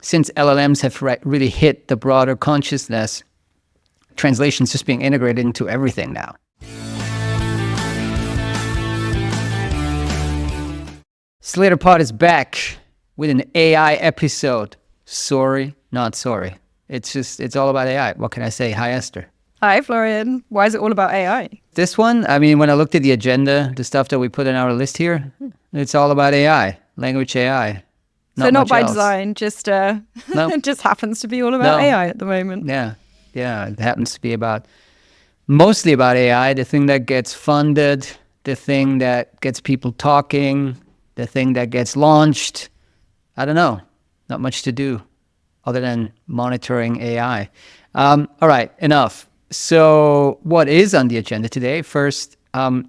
since LLMs have really hit the broader consciousness, translation is just being integrated into everything now. Slater Pod is back with an AI episode. Sorry, not sorry. It's all about AI. What can I say? Hi, Esther. Hi, Florian. Why is it all about AI? This one, I mean, when I looked at the agenda, the stuff that we put in our list here, it's all about AI, language AI. Not by design, just it just happens to be all about AI at the moment. Yeah, it happens to be mostly about AI, the thing that gets funded, the thing that gets people talking, the thing that gets launched. I don't know, not much to do other than monitoring AI. All right, enough. So what is on the agenda today? First, want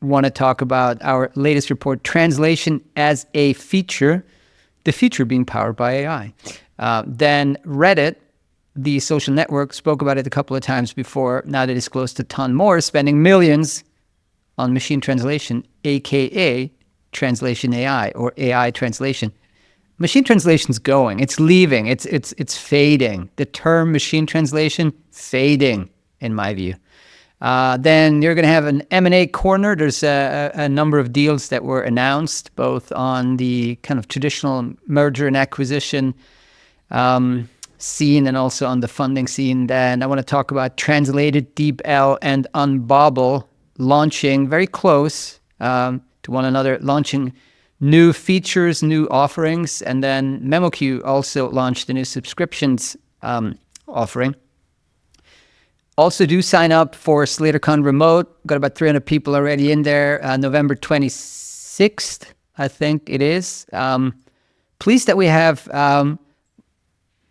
to talk about our latest report, Translation as a Feature, the future being powered by AI. Then Reddit, the social network, spoke about it a couple of times before. Now they disclosed a ton more, spending millions on machine translation, aka translation AI or AI translation. Machine translation's going. It's leaving. It's fading. The term machine translation, fading, in my view. Then you're going to have an M&A corner. There's a number of deals that were announced, both on the kind of traditional merger and acquisition scene and also on the funding scene. Then I want to talk about Translated, DeepL, and Unbobble launching very close to one another, launching new features, new offerings. And then MemoQ also launched a new subscriptions offering. Also, do sign up for SlaterCon Remote. Got about 300 people already in there. November 26th, I think it is. Pleased that we have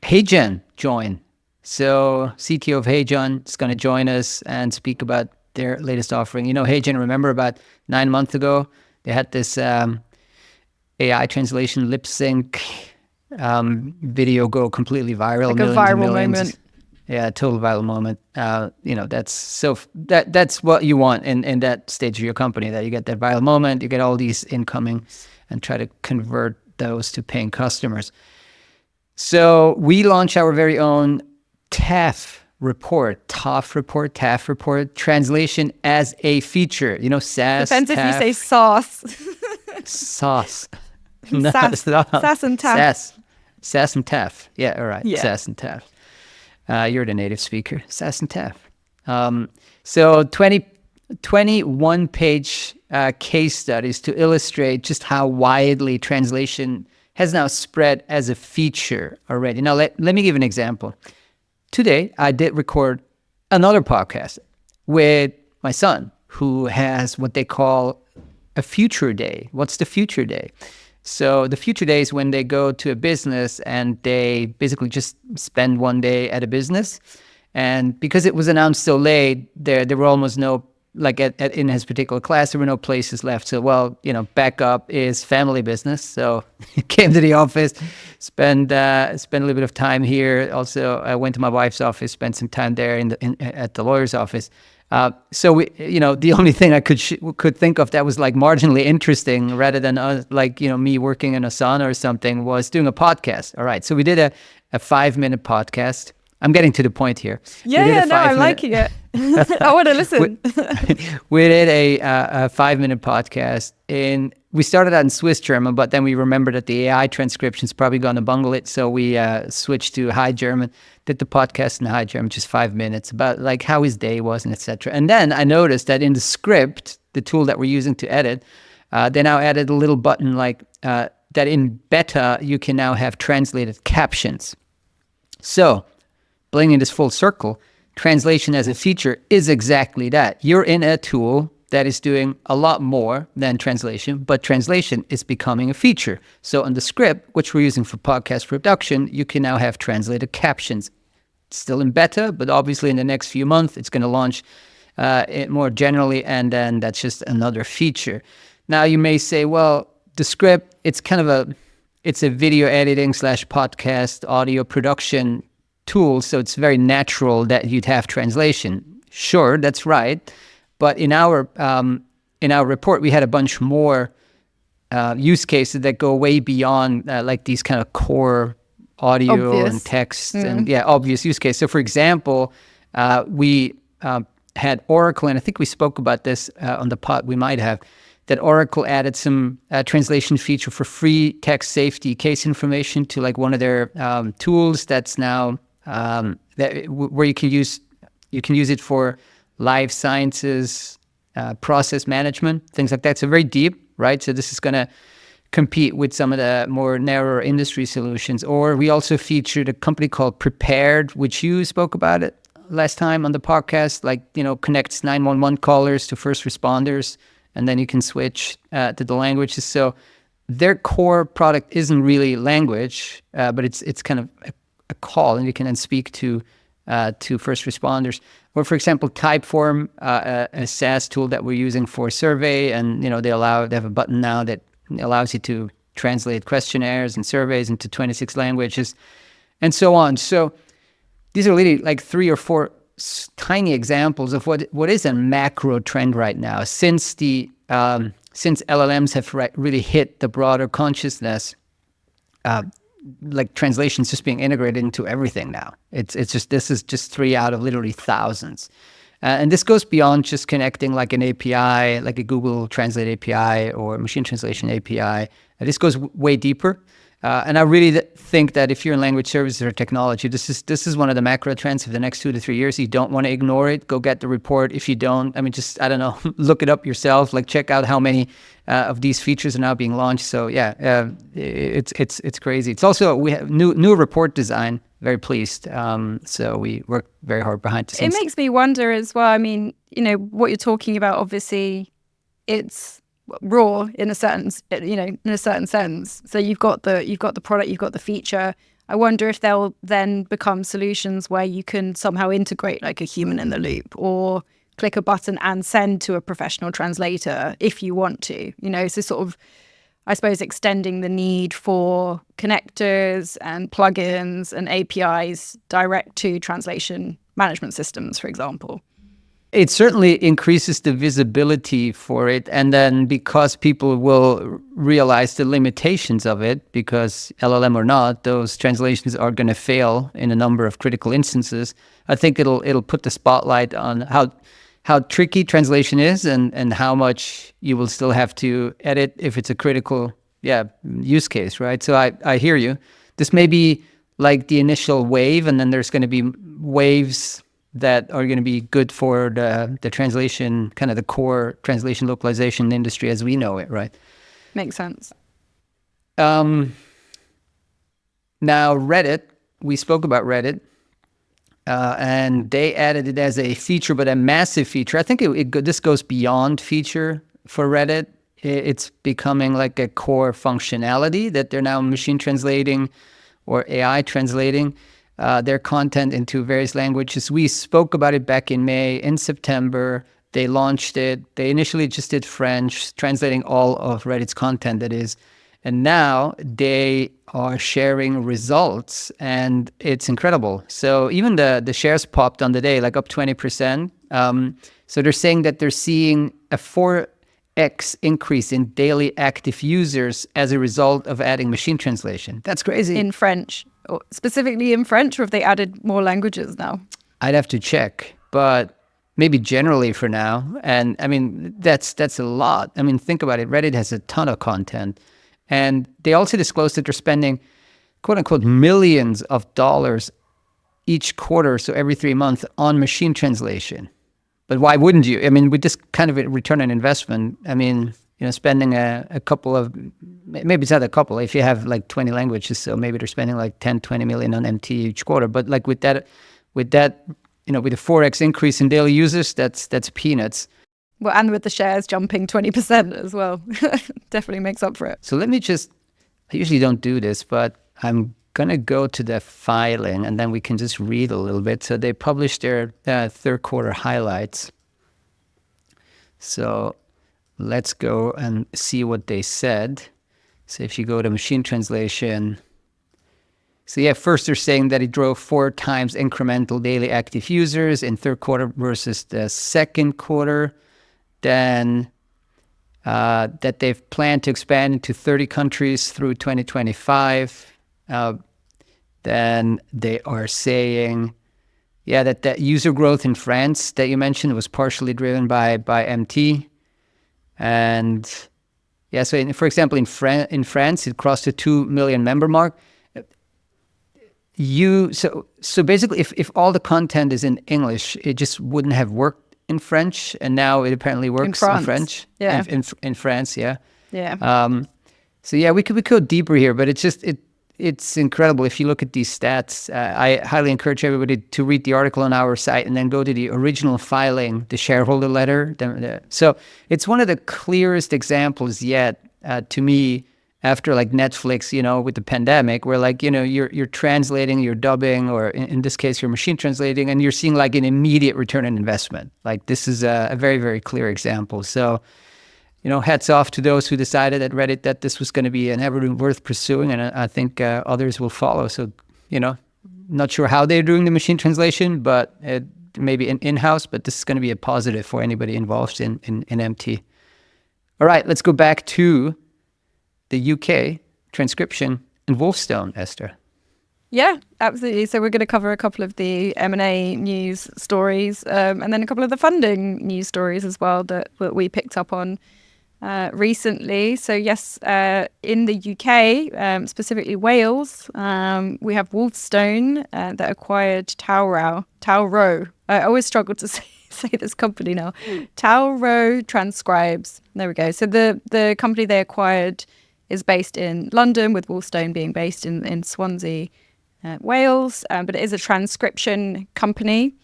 HeyGen join. So CTO of HeyGen is going to join us and speak about their latest offering. You know, HeyGen, remember about 9 months ago, they had this AI translation lip sync video go completely viral. Like a viral moment. Yeah, total viral moment. That's what you want in that stage of your company, that you get that viral moment, you get all these incoming and try to convert those to paying customers. So we launch our very own TAF report, translation as a feature. You know, SaaS, depends TAF. If you say sauce. Sauce. No, SaaS and TAF. SaaS and TAF. Yeah, all right. Yeah. SaaS and TAF. You're the native speaker. SaaS and TAF. So 21-page case studies to illustrate just how widely translation has now spread as a feature already. Now, let me give an example. Today, I did record another podcast with my son, who has what they call a future day. What's the future day? So the future day is when they go to a business and they basically just spend one day at a business. And because it was announced so late, there were almost no, like in his particular class, there were no places left. So, backup is family business. So he came to the office, spent a little bit of time here. Also, I went to my wife's office, spent some time there at the lawyer's office. So we, the only thing I could think of that was like marginally interesting, rather than me working in a sauna or something, was doing a podcast. All right, so we did a 5-minute podcast. I'm getting to the point here. I'm liking it. I want to listen. We did a 5-minute podcast, and we started out in Swiss German, but then we remembered that the AI transcription is probably going to bungle it, so we switched to High German. Did the podcast in High German, just 5 minutes, about like how his day was and etc. And then I noticed that in the script, the tool that we're using to edit, they now added a little button like that in beta you can now have translated captions. So, bringing this full circle, translation as a feature is exactly that. You're in a tool that is doing a lot more than translation, but translation is becoming a feature. So on the script, which we're using for podcast production, you can now have translated captions. It's still in beta, but obviously in the next few months, it's going to launch it more generally, and then that's just another feature. Now you may say, well, the script, it's a video editing / podcast audio production tool, so it's very natural that you'd have translation. Sure, that's right. But in our report, we had a bunch more use cases that go way beyond like these kind of core audio and text and obvious use case. So for example, we had Oracle, and I think we spoke about this on the pod, we might have, that Oracle added some translation feature for free text safety case information to like one of their tools that's now where you can use it for life sciences, process management, things like that. So very deep, right? So this is going to compete with some of the more narrower industry solutions. Or we also featured a company called Prepared, which you spoke about it last time on the podcast, like, connects 911 callers to first responders, and then you can switch to the languages. So their core product isn't really language, but it's kind of a call, and you can then speak to first responders. Or for example, Typeform, a SaaS tool that we're using for survey, and they have a button now that allows you to translate questionnaires and surveys into 26 languages, and so on. So these are really like 3 or 4 tiny examples of what is a macro trend right now. Since LLMs have really hit the broader consciousness, like translations just being integrated into everything now. This is just 3 out of literally thousands. And this goes beyond just connecting like an API, like a Google Translate API or machine translation API. This goes way deeper. And I really think that if you're in language services or technology, this is one of the macro trends of the next 2 to 3 years. You don't want to ignore it. Go get the report. If you don't, I don't know, look it up yourself. Like check out how many of these features are now being launched. So yeah, it's crazy. It's also, we have new report design. Very pleased. So we work very hard behind the scenes. It makes me wonder as well. What you're talking about, obviously, it's raw in a certain sense. So you've got the product, you've got the feature. I wonder if they'll then become solutions where you can somehow integrate like a human in the loop, or click a button and send to a professional translator if you want to. So sort of, I suppose, extending the need for connectors and plugins and APIs direct to translation management systems, for example. It certainly increases the visibility for it. And then because people will realize the limitations of it, because LLM or not, those translations are going to fail in a number of critical instances. I think it'll put the spotlight on how tricky translation is, and how much you will still have to edit if it's a critical use case, right? So I hear you. This may be like the initial wave, and then there's going to be waves that are going to be good for the translation, kind of the core translation localization industry as we know it, right? Makes sense. Now Reddit, we spoke about Reddit. And they added it as a feature, but a massive feature. I think this goes beyond feature for Reddit. It's becoming like a core functionality that they're now machine translating or AI translating their content into various languages. We spoke about it back in May. In September, they launched it. They initially just did French, translating all of Reddit's content, that is. And now they are sharing results, and it's incredible. So even the shares popped on the day, like up 20%. So they're saying that they're seeing a 4x increase in daily active users as a result of adding machine translation. That's crazy. In French, or specifically in French, or have they added more languages now? I'd have to check, but maybe generally for now. And that's a lot. Think about it. Reddit has a ton of content. And they also disclosed that they're spending, quote unquote, millions of dollars each quarter, so every 3 months, on machine translation. But why wouldn't you? With this kind of a return on investment, spending a couple of, maybe it's not a couple, if you have like 20 languages, so maybe they're spending like 10, 20 million on MT each quarter. But like with that, with a 4x increase in daily users, that's peanuts. Well, and with the shares jumping 20% as well, definitely makes up for it. So let me I usually don't do this, but I'm going to go to the filing, and then we can just read a little bit. So they published their third quarter highlights. So let's go and see what they said. So if you go to machine translation. So first they're saying that it drove 4 times incremental daily active users in third quarter versus the second quarter. Then that they've planned to expand into 30 countries through 2025. then they are saying, yeah, that user growth in France that you mentioned was partially driven by MT. And yeah, so for example, in France, it crossed the 2 million member mark. So basically, if all the content is in English, it just wouldn't have worked in French, and now it apparently works in French. Yeah, in France, yeah. Yeah. So yeah, we could go deeper here, but it's incredible if you look at these stats. I highly encourage everybody to read the article on our site and then go to the original filing, the shareholder letter. So it's one of the clearest examples yet to me after like Netflix, with the pandemic, where like, you're translating, you're dubbing, or in this case, you're machine translating, and you're seeing like an immediate return on investment. Like this is a very, very clear example. So, hats off to those who decided at Reddit that this was going to be an avenue worth pursuing, and I think others will follow. So, not sure how they're doing the machine translation, but maybe in-house, but this is going to be a positive for anybody involved in MT. All right, let's go back to the UK transcription and Wolfstone, Esther. Yeah, absolutely. So we're going to cover a couple of the M&A news stories and then a couple of the funding news stories as well that we picked up on recently. So yes, in the UK, specifically Wales, we have Wolfstone that acquired Taurow. I always struggle to say this company now. Taurow Transcribes. There we go. So the company they acquired is based in London, with Wolfstone being based in Swansea, Wales. But it is a transcription company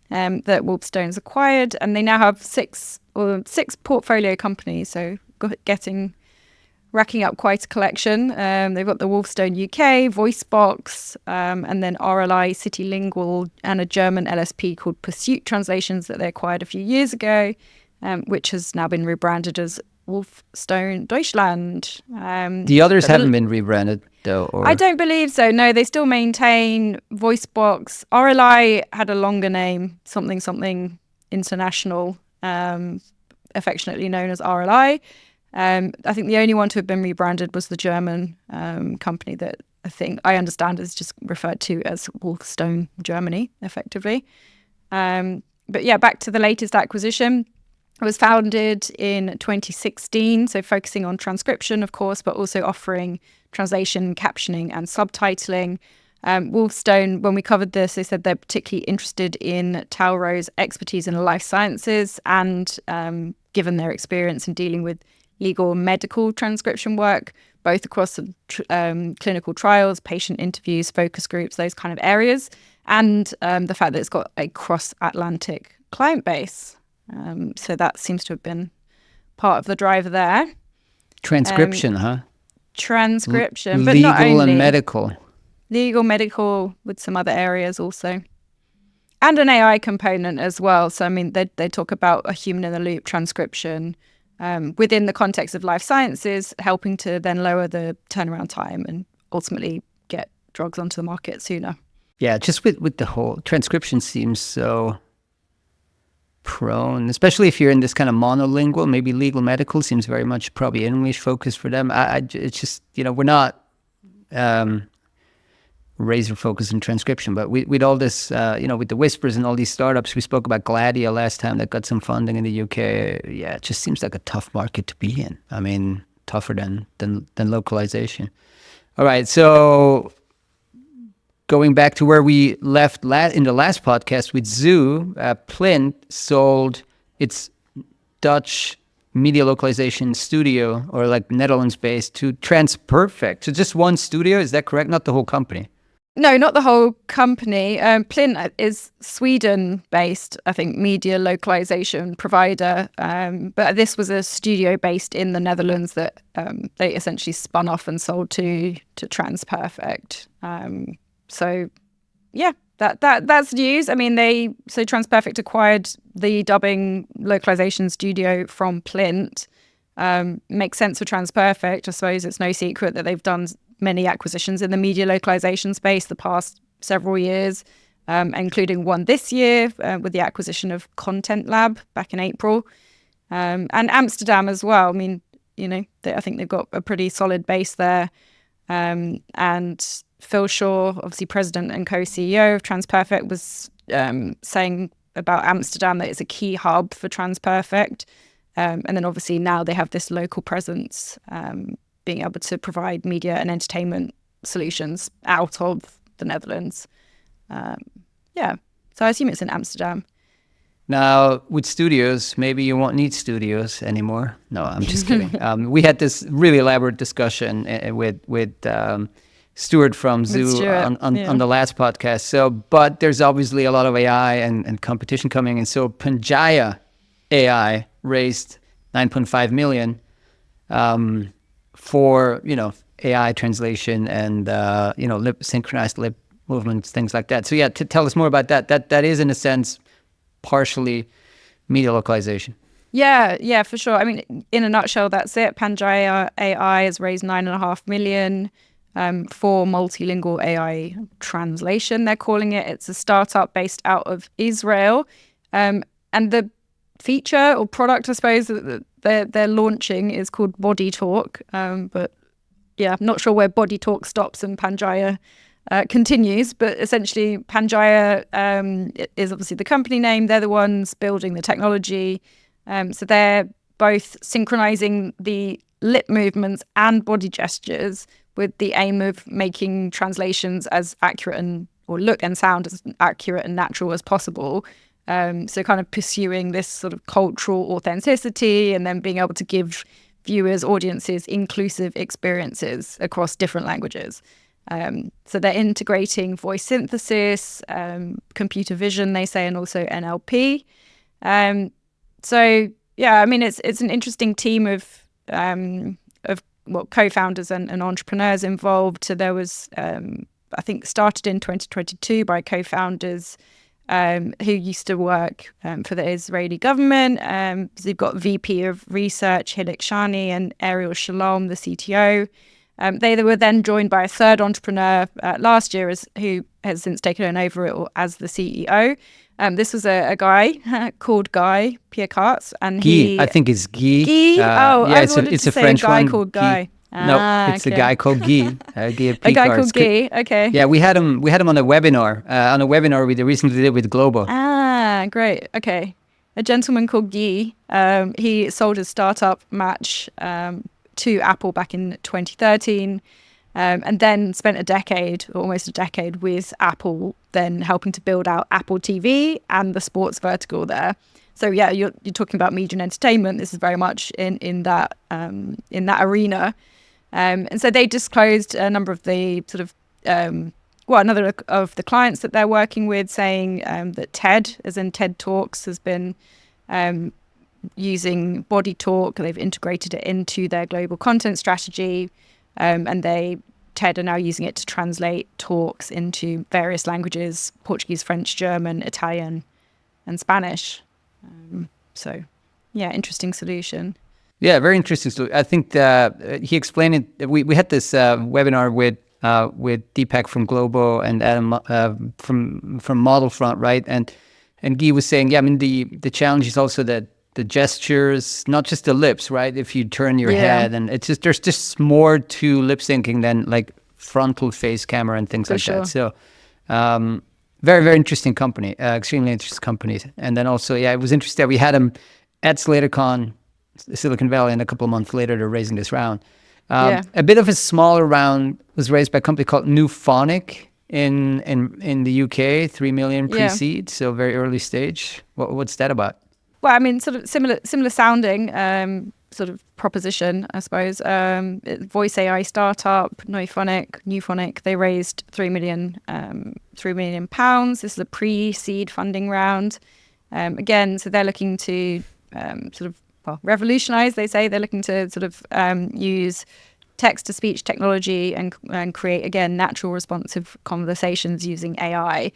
that Wolfstone's acquired, and they now have six portfolio companies. So racking up quite a collection. They've got the Wolfstone UK, VoiceBox, and then RLI Citylingual, and a German LSP called Pursuit Translations that they acquired a few years ago, which has now been rebranded as Wolfstone Deutschland. The others haven't been rebranded, though? Or? I don't believe so. No, they still maintain VoiceBox. RLI had a longer name, something international, affectionately known as RLI. I think the only one to have been rebranded was the German company that I understand is just referred to as Wolfstone Germany, effectively. But yeah, back to the latest acquisition. It was founded in 2016, so focusing on transcription, of course, but also offering translation, captioning, and subtitling. Wolfstone, when we covered this, they said they're particularly interested in Taurow's expertise in life sciences and given their experience in dealing with legal and medical transcription work, both across clinical trials, patient interviews, focus groups, those kind of areas, and the fact that it's got a cross-Atlantic client base. So that seems to have been part of the driver there. Transcription, huh? Transcription, but legal not only. And medical. Legal, medical, with some other areas also. And an AI component as well. So, I mean, they talk about a human-in-the-loop transcription within the context of life sciences, helping to then lower the turnaround time and ultimately get drugs onto the market sooner. Yeah, just with the whole transcription seems so prone, especially if you're in this kind of monolingual. Maybe legal medical seems very much probably English focused for them. It's just, we're not razor focused in transcription, but with all this, with the Whispers and all these startups, we spoke about Gladia last time that got some funding in the UK. Yeah, it just seems like a tough market to be in. I mean, tougher than localization. All right, so going back to where we left in the last podcast with Zoo, Plint sold its Dutch media localization studio, or like Netherlands-based, to Transperfect. So just one studio, is that correct? Not the whole company? No, not the whole company. Plint is Sweden-based, I think, media localization provider. But this was a studio based in the Netherlands that they essentially spun off and sold to Transperfect. So, yeah, that's news. I mean, Transperfect acquired the dubbing localization studio from Plint. Makes sense for Transperfect. I suppose it's no secret that they've done many acquisitions in the media localization space the past several years, including one this year with the acquisition of Content Lab back in April, and Amsterdam as well. I mean, I think they've got a pretty solid base there. And Phil Shaw, obviously president and co-CEO of TransPerfect, was saying about Amsterdam that it's a key hub for TransPerfect. And then obviously now they have this local presence, being able to provide media and entertainment solutions out of the Netherlands. So I assume it's in Amsterdam. Now, with studios, maybe you won't need studios anymore. No, I'm just kidding. We had this really elaborate discussion with Stuart from Zoo on the last podcast. So, but there's obviously a lot of AI and competition coming. And so Pangaea AI raised 9.5 million for, AI translation and, synchronized lip movements, things like that. So yeah, to tell us more about that. That is, in a sense, partially media localization. Yeah, for sure. I mean, in a nutshell, that's it. Pangaea AI has raised 9.5 million for multilingual AI translation, they're calling it. It's a startup based out of Israel. And the feature or product, I suppose, that they're launching is called Body Talk. But yeah, I'm not sure where Body Talk stops and Pangaea continues, but essentially Pangaea is obviously the company name. They're the ones building the technology. So they're both synchronizing the lip movements and body gestures with the aim of making translations as accurate or look and sound as accurate and natural as possible. So kind of pursuing this sort of cultural authenticity and then being able to give viewers, audiences, inclusive experiences across different languages. So they're integrating voice synthesis, computer vision, they say, and also NLP. So yeah, I mean, it's an interesting team of co-founders and entrepreneurs involved. So there was, I think, started in 2022 by co-founders who used to work for the Israeli government. So you've got VP of Research Hilik Shani and Ariel Shalom, the CTO. They were then joined by a third entrepreneur last year who has since taken over as the CEO. This was a guy called Guy Piercarts, and I think it's Guy. It's a French guy one. called Guy. No, it's a guy called Guy. A guy called Guy. Okay. Yeah, we had him on a webinar. On a webinar we recently did with Globo. Great. Okay. A gentleman called Guy. He sold his startup Match to Apple back in 2013. And then spent almost a decade with Apple, then helping to build out Apple TV and the sports vertical there. So yeah, you're talking about media and entertainment. This is very much in that arena. And so they disclosed a number of the sort of another of the clients that they're working with, saying that TED, as in TED Talks, has been using Body Talk. They've integrated it into their global content strategy. And TED are now using it to translate talks into various languages: Portuguese, French, German, Italian, and Spanish. So, yeah, interesting solution. Yeah, very interesting. So I think he explained it. We had this webinar with Deepak from Globo and Adam from Modelfront, right? And Guy was saying, yeah, I mean the challenge is also that the gestures, not just the lips, right? If you turn your head, and it's just there's just more to lip syncing than like frontal face camera and things like that. So very, very interesting company, extremely interesting companies. And then also, yeah, it was interesting that we had him at SlaterCon, Silicon Valley, and a couple of months later they're raising this round. A bit of a smaller round was raised by a company called Newphonic in the UK, 3 million pre-seed, so very early stage. What's that about? Well, I mean, sort of similar sounding sort of proposition, I suppose. Voice AI startup, Newphonic. They raised 3 million pounds. This is a pre-seed funding round. Again, so they're looking to revolutionize. They say they're looking to sort of use text-to-speech technology and create, again, natural responsive conversations using AI.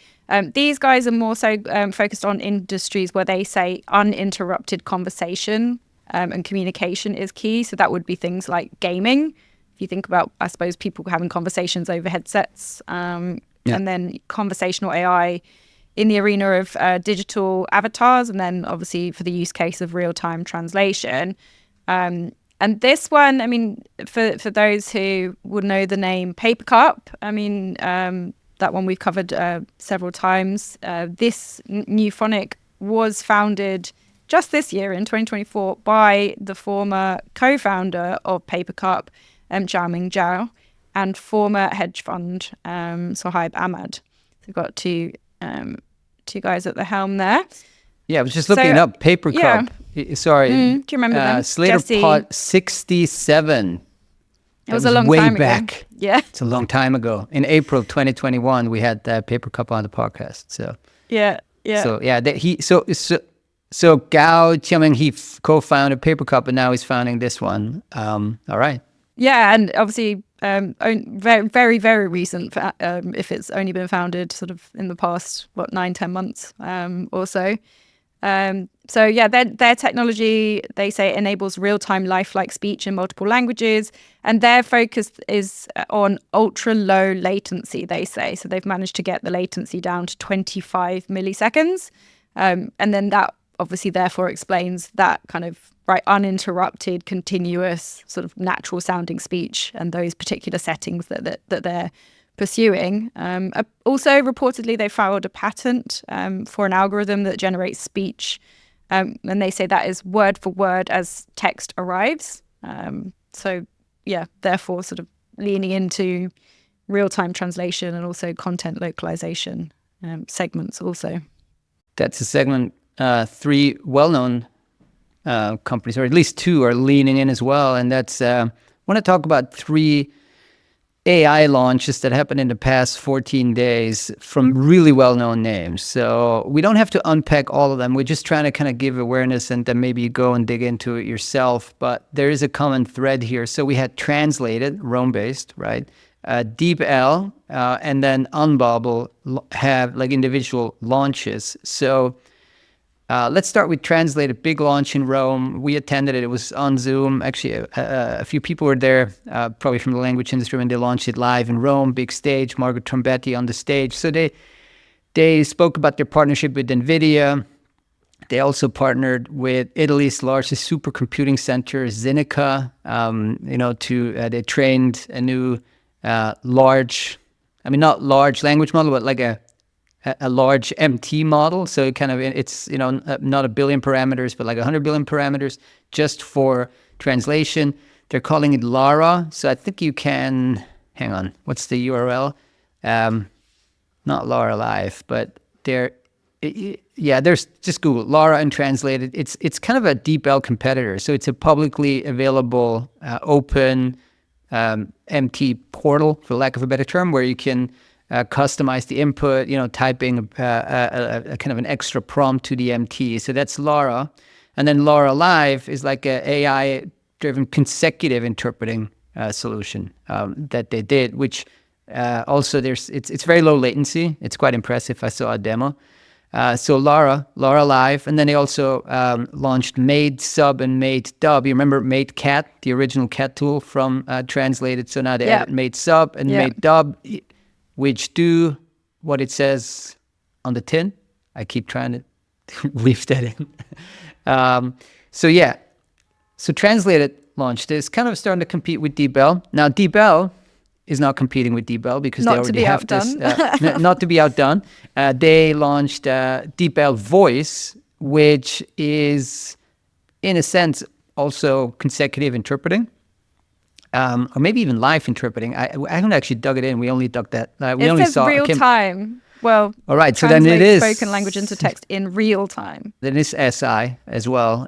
These guys are more so focused on industries where they say uninterrupted conversation and communication is key. So that would be things like gaming. If you think about, I suppose, people having conversations over headsets, and then conversational AI in the arena of digital avatars, and then obviously for the use case of real-time translation. And this one, I mean, for those who would know the name Papercup, I mean, that one we've covered several times. This new phonic was founded just this year in 2024 by the former co-founder of Papercup, Xiaoming Zhao, and former hedge fund Sohaib Ahmad. So we've got two guys at the helm there. Yeah, I was just looking up Papercup. Sorry. Do you remember them? Slater Pot 67. It was a long way time back. ago. Yeah. It's a long time ago. In April of 2021, we had Papercup on the podcast. So Yeah. So yeah, so Gao Qiaming, he co-founded Papercup, and now he's founding this one. All right. Yeah, and obviously very, very, very recent if it's only been founded sort of in the past, 9-10 months or so. So yeah, their technology, they say, enables real-time lifelike speech in multiple languages, and their focus is on ultra-low latency, they say. So they've managed to get the latency down to 25 milliseconds. And then that obviously therefore explains that kind of uninterrupted, continuous, sort of natural sounding speech and those particular settings that they're pursuing. Also, reportedly, they filed a patent for an algorithm that generates speech. And they say that is word for word as text arrives. So, yeah, therefore sort of leaning into real-time translation and also content localization segments also. That's a segment 3 well-known companies, or at least 2, are leaning in as well. And that's, I want to talk about 3 AI launches that happened in the past 14 days from really well-known names. So we don't have to unpack all of them. We're just trying to kind of give awareness, and then maybe you go and dig into it yourself. But there is a common thread here. So we had Translated, Rome-based, right? DeepL, and then Unbobble have like individual launches. So let's start with Translated, big launch in Rome. We attended it. It was on Zoom. Actually, a few people were there, probably from the language industry, when they launched it live in Rome, big stage, Margaret Trombetti on the stage. So they spoke about their partnership with NVIDIA. They also partnered with Italy's largest supercomputing center, Zinica, they trained a new large, not large language model, but like a large MT model. So it's not a billion parameters, but like 100 billion parameters just for translation. They're calling it Lara. So I think you can, hang on, what's the URL? Not Lara Live, but there's just Google Lara and Translated. It's kind of a DeepL competitor. So it's a publicly available open MT portal, for lack of a better term, where you can customize the input, typing a kind of an extra prompt to the MT. So that's Lara. And then Lara Live is like a AI-driven consecutive interpreting solution that they did, which also it's very low latency. It's quite impressive. I saw a demo. So Lara Live, and then they also launched Made Sub and Made Dub. You remember Made Cat, the original cat tool from Translated. So now they added Made Sub and Made Dub, which do what it says on the tin. I keep trying to weave that in. So Translated launched this, kind of starting to compete with DeepL. Now DeepL is not competing with DeepL because they already have this. Not to be outdone. They launched DeepL Voice, which is, in a sense, also consecutive interpreting. Or maybe even live interpreting. I haven't actually dug it in. We only dug that. It says real time. Well, all right. So then it is spoken language into text in real time. Then it's SI as well.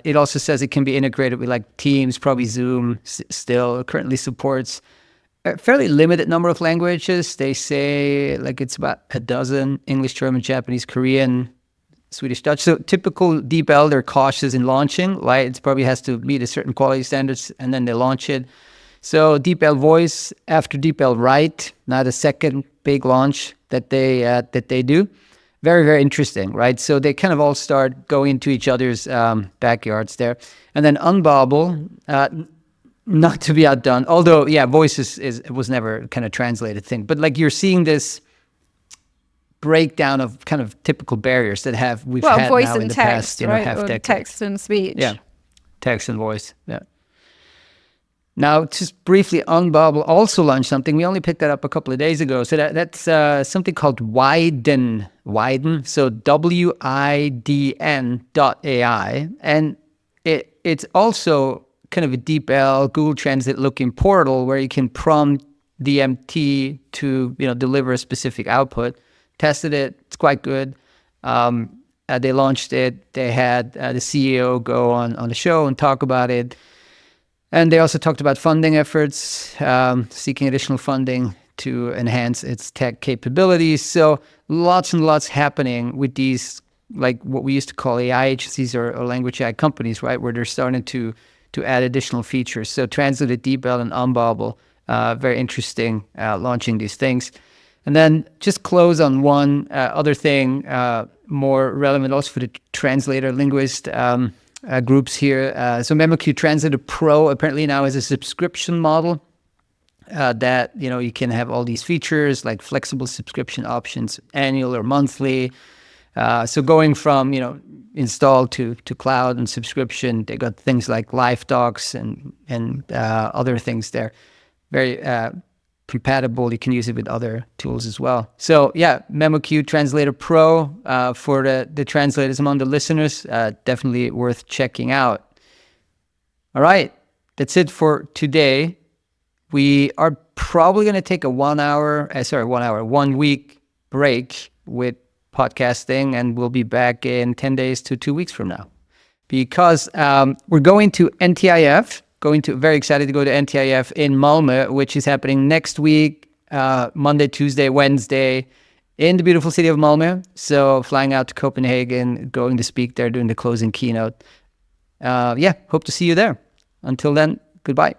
It also says it can be integrated with like Teams, probably Zoom. Still currently supports a fairly limited number of languages. They say like it's about a dozen: English, German, Japanese, Korean, Swedish, Dutch. So typical DeepL, they're cautious in launching, right? It probably has to meet a certain quality standards, and then they launch it. So DeepL Voice after DeepL Write, now the second big launch that they do. Very, very interesting, right? So they kind of all start going into each other's backyards there. And then Unbobble, not to be outdone, although, Voice was never kind of translated thing. But like you're seeing this breakdown of kind of typical barriers that we've had voice now and in the text, past, right? half or decade. Text and speech. Yeah, text and voice, yeah. Now, just briefly, Unbubble also launched something. We only picked that up a couple of days ago. So that's something called Widen. So WIDN.ai. And it's also kind of a DeepL Google Translate looking portal where you can prompt the MT to deliver a specific output. Tested it. It's quite good. They launched it. They had the CEO go on the show and talk about it. And they also talked about funding efforts, seeking additional funding to enhance its tech capabilities. So lots and lots happening with these, like what we used to call AI agencies or language AI companies, right? Where they're starting to add additional features. So Translated, DeepL, and Unbubble, very interesting launching these things. And then just close on one other thing, more relevant also for the translator linguist groups here. So MemoQ Translator Pro apparently now has a subscription model that you can have all these features like flexible subscription options, annual or monthly. So going from install to cloud and subscription, they got things like live docs and other things there. Very compatible. You can use it with other tools as well. So yeah, MemoQ Translator Pro for the translators among the listeners, definitely worth checking out. All right, that's it for today. We are probably going to take a 1 week break with podcasting, and we'll be back in 10 days to 2 weeks from now because we're going to NTIF. Very excited to go to NTIF in Malmö, which is happening next week, Monday, Tuesday, Wednesday, in the beautiful city of Malmö. So flying out to Copenhagen, going to speak there, doing the closing keynote. Hope to see you there. Until then, goodbye.